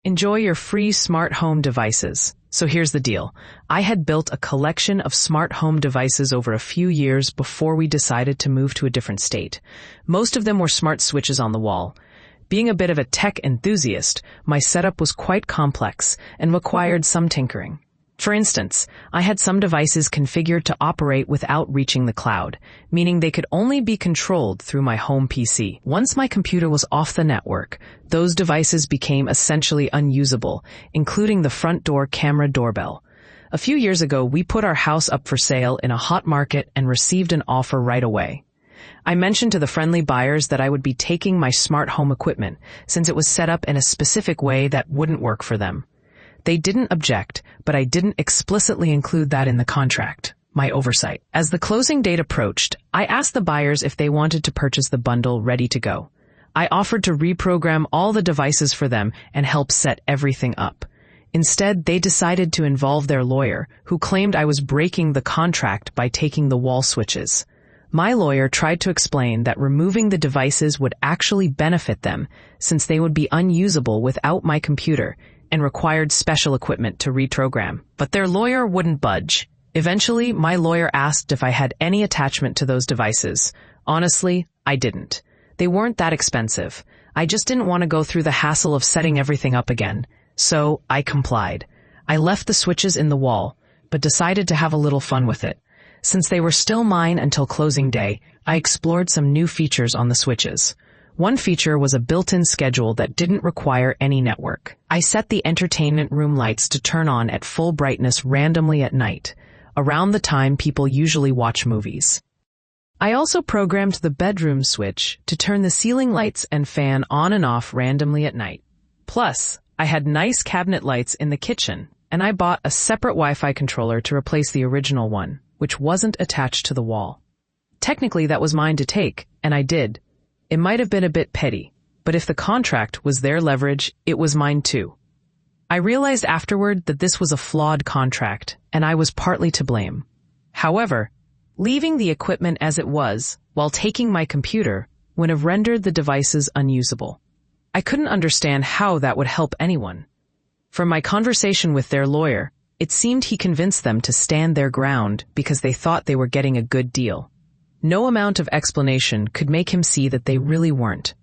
Enjoy your free smart home devices. So here's the deal. I had built a collection of smart home devices over a few years before we decided to move to a different state. Most of them were smart switches on the wall. Being a bit of a tech enthusiast, my setup was quite complex and required some tinkering. For instance, I had some devices configured to operate without reaching the cloud, meaning they could only be controlled through my home PC. Once my computer was off the network, those devices became essentially unusable, including the front door camera doorbell. A few years ago, we put our house up for sale in a hot market and received an offer right away. I mentioned to the friendly buyers that I would be taking my smart home equipment, since it was set up in a specific way that wouldn't work for them. They didn't object, but I didn't explicitly include that in the contract. My oversight. As the closing date approached, I asked the buyers if they wanted to purchase the bundle ready to go. I offered to reprogram all the devices for them and help set everything up. Instead, they decided to involve their lawyer, who claimed I was breaking the contract by taking the wall switches. My lawyer tried to explain that removing the devices would actually benefit them, since they would be unusable without my computer, and required special equipment to reprogram. But their lawyer wouldn't budge. Eventually, my lawyer asked if I had any attachment to those devices. Honestly, I didn't. They weren't that expensive. I just didn't want to go through the hassle of setting everything up again. So, I complied. I left the switches in the wall, but decided to have a little fun with it. Since they were still mine until closing day, I explored some new features on the switches. One feature was a built-in schedule that didn't require any network. I set the entertainment room lights to turn on at full brightness randomly at night, around the time people usually watch movies. I also programmed the bedroom switch to turn the ceiling lights and fan on and off randomly at night. Plus, I had nice cabinet lights in the kitchen, and I bought a separate Wi-Fi controller to replace the original one, which wasn't attached to the wall. Technically, that was mine to take, and I did. It might have been a bit petty, but if the contract was their leverage, it was mine too. I realized afterward that this was a flawed contract, and I was partly to blame. However, leaving the equipment as it was, while taking my computer, would have rendered the devices unusable. I couldn't understand how that would help anyone. From my conversation with their lawyer, it seemed he convinced them to stand their ground because they thought they were getting a good deal. No amount of explanation could make him see that they really weren't.